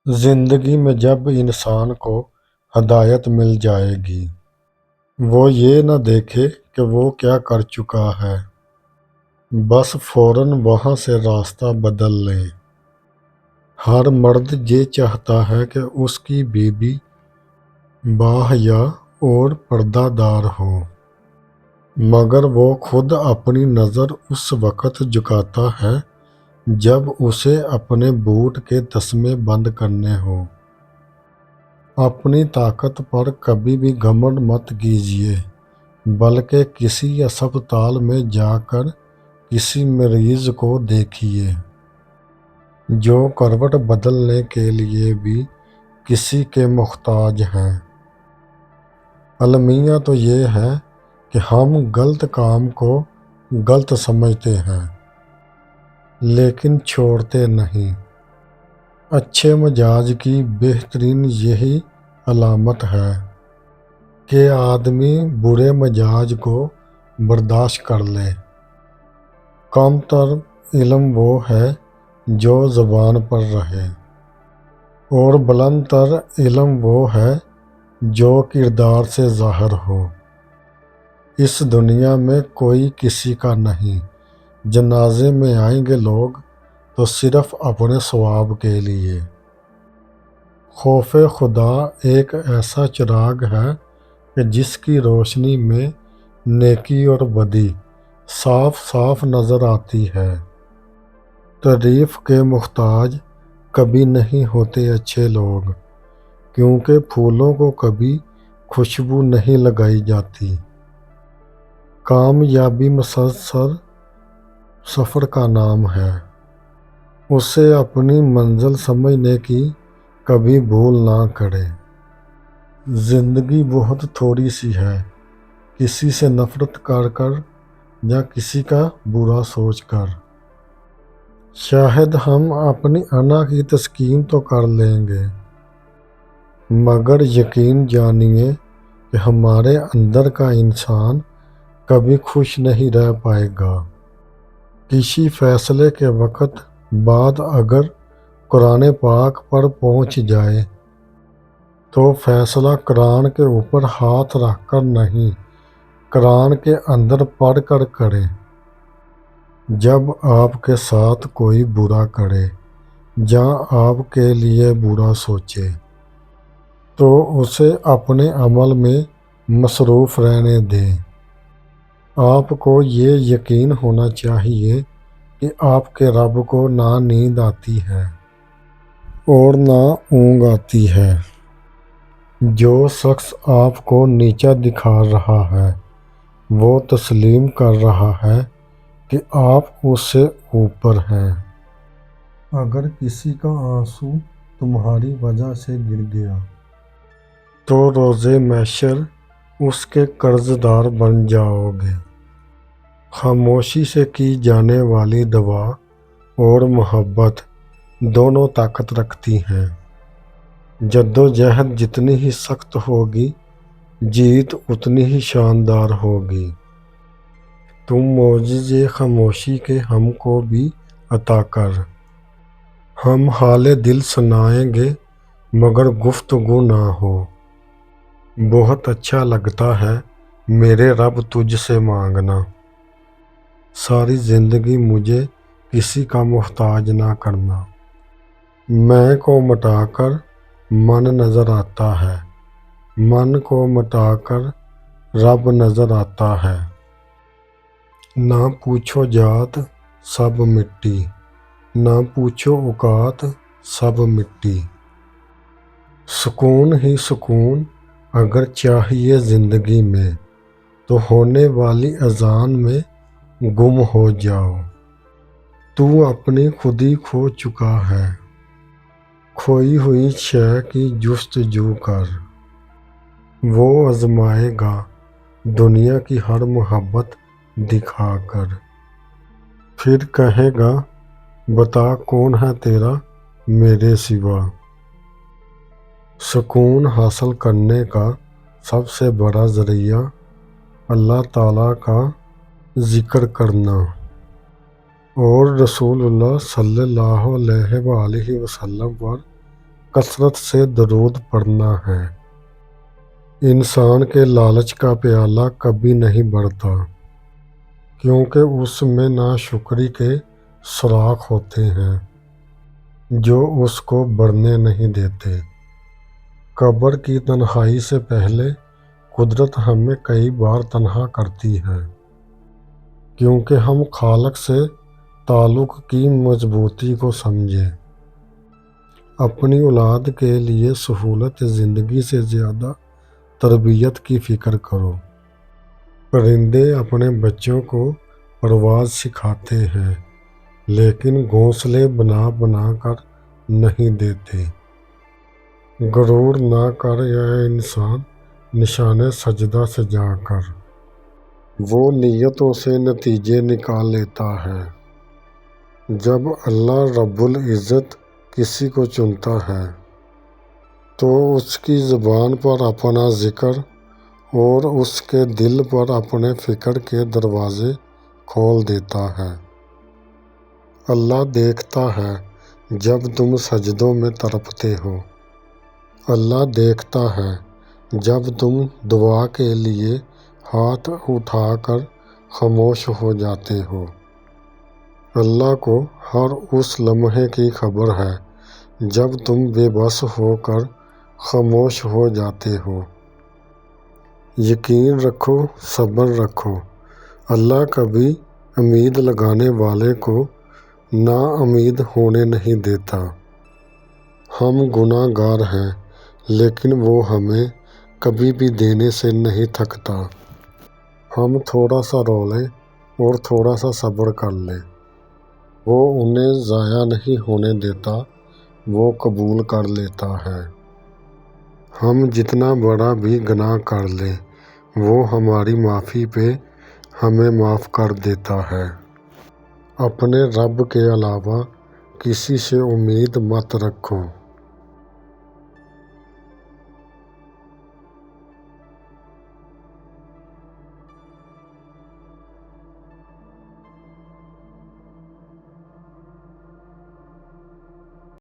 زندگی میں جب انسان کو ہدایت مل جائے گی، وہ یہ نہ دیکھے کہ وہ کیا کر چکا ہے، بس فوراً وہاں سے راستہ بدل لے۔ ہر مرد یہ چاہتا ہے کہ اس کی بیوی باحیا اور پردہ دار ہو، مگر وہ خود اپنی نظر اس وقت جھکاتا ہے جب اسے اپنے بوٹ کے تسمے بند کرنے ہوں۔ اپنی طاقت پر کبھی بھی گھمنڈ مت کیجیے، بلکہ کسی اسپتال میں جا کر کسی مریض کو دیکھیے جو کروٹ بدلنے کے لیے بھی کسی کے محتاج ہیں۔ المیہ تو یہ ہے کہ ہم غلط کام کو غلط سمجھتے ہیں لیکن چھوڑتے نہیں۔ اچھے مزاج کی بہترین یہی علامت ہے کہ آدمی برے مزاج کو برداشت کر لے۔ کم تر علم وہ ہے جو زبان پر رہے، اور بلند تر علم وہ ہے جو کردار سے ظاہر ہو۔ اس دنیا میں کوئی کسی کا نہیں۔ جنازے میں آئیں گے لوگ تو صرف اپنے ثواب کے لیے۔ خوف خدا ایک ایسا چراغ ہے کہ جس کی روشنی میں نیکی اور بدی صاف صاف نظر آتی ہے۔ تعریف کے محتاج کبھی نہیں ہوتے اچھے لوگ، کیونکہ پھولوں کو کبھی خوشبو نہیں لگائی جاتی۔ کامیابی مسلسل سفر کا نام ہے، اسے اپنی منزل سمجھنے کی کبھی بھول نہ کرے۔ زندگی بہت تھوڑی سی ہے، کسی سے نفرت کر کر یا کسی کا برا سوچ کر۔ شاید ہم اپنی انا کی تسکین تو کر لیں گے، مگر یقین جانیے کہ ہمارے اندر کا انسان کبھی خوش نہیں رہ پائے گا۔ کسی فیصلے کے وقت بات اگر قرآن پاک پر پہنچ جائے تو فیصلہ قرآن کے اوپر ہاتھ رکھ کر نہیں، قرآن کے اندر پڑھ کر کریں۔ جب آپ کے ساتھ کوئی برا کرے یا آپ کے لیے برا سوچے تو اسے اپنے عمل میں مصروف رہنے دیں۔ آپ کو یہ یقین ہونا چاہیے کہ آپ کے رب کو نہ نیند آتی ہے اور نہ اونگ آتی ہے۔ جو شخص آپ کو نیچا دکھا رہا ہے وہ تسلیم کر رہا ہے کہ آپ اس سے اوپر ہیں۔ اگر کسی کا آنسو تمہاری وجہ سے گر گیا تو روز محشر اس کے قرض دار بن جاؤ گے۔ خاموشی سے کی جانے والی دعا اور محبت دونوں طاقت رکھتی ہیں۔ جدوجہد جتنی ہی سخت ہوگی، جیت اتنی ہی شاندار ہوگی۔ تم معجزے خاموشی کے ہم کو بھی عطا کر۔ ہم حال دل سنائیں گے مگر گفتگو نہ ہو۔ بہت اچھا لگتا ہے میرے رب تجھ سے مانگنا، ساری زندگی مجھے کسی کا محتاج نہ کرنا۔ میں کو مٹا کر من نظر آتا ہے، من کو مٹا کر رب نظر آتا ہے۔ نہ پوچھو جات سب مٹی، نہ پوچھو اوقات سب مٹی۔ سکون ہی سکون اگر چاہیے زندگی میں تو ہونے والی اذان میں گم ہو جاؤ۔ تو اپنی خودی کھو چکا ہے، کھوئی ہوئی شے کی جستجو کر۔ وہ آزمائے گا دنیا کی ہر محبت دکھا کر، پھر کہے گا بتا کون ہے تیرا میرے سوا۔ سکون حاصل کرنے کا سب سے بڑا ذریعہ اللہ تعالیٰ کا ذکر کرنا اور رسول اللہ صلی اللہ علیہ وآلہ وسلم پر کثرت سے درود پڑھنا ہے۔ انسان کے لالچ کا پیالہ کبھی نہیں بھرتا، کیونکہ اس میں ناشکری کے سوراخ ہوتے ہیں جو اس کو بڑھنے نہیں دیتے۔ قبر کی تنہائی سے پہلے قدرت ہمیں کئی بار تنہا کرتی ہے، کیونکہ ہم خالق سے تعلق کی مضبوطی کو سمجھیں۔ اپنی اولاد کے لیے سہولت زندگی سے زیادہ تربیت کی فکر کرو۔ پرندے اپنے بچوں کو پرواز سکھاتے ہیں، لیکن گھونسلے بنا بنا کر نہیں دیتے۔ غرور نہ کر اے انسان نشان سجدہ سے جا کر، وہ نیتوں سے نتیجے نکال لیتا ہے۔ جب اللہ رب العزت کسی کو چنتا ہے تو اس کی زبان پر اپنا ذکر اور اس کے دل پر اپنے فکر کے دروازے کھول دیتا ہے۔ اللہ دیکھتا ہے جب تم سجدوں میں تڑپتے ہو، اللہ دیکھتا ہے جب تم دعا کے لیے ہاتھ اٹھا کر خاموش ہو جاتے ہو۔ اللہ کو ہر اس لمحے کی خبر ہے جب تم بے بس ہو کر خاموش ہو جاتے ہو۔ یقین رکھو، صبر رکھو، اللہ کبھی امید لگانے والے کو نا امید ہونے نہیں دیتا۔ ہم گناہ گار ہیں، لیکن وہ ہمیں کبھی بھی دینے سے نہیں تھکتا۔ ہم تھوڑا سا رو لیں اور تھوڑا سا صبر کر لیں، وہ انہیں ضائع نہیں ہونے دیتا، وہ قبول کر لیتا ہے۔ ہم جتنا بڑا بھی گناہ کر لیں، وہ ہماری معافی پہ ہمیں معاف کر دیتا ہے۔ اپنے رب کے علاوہ کسی سے امید مت رکھو۔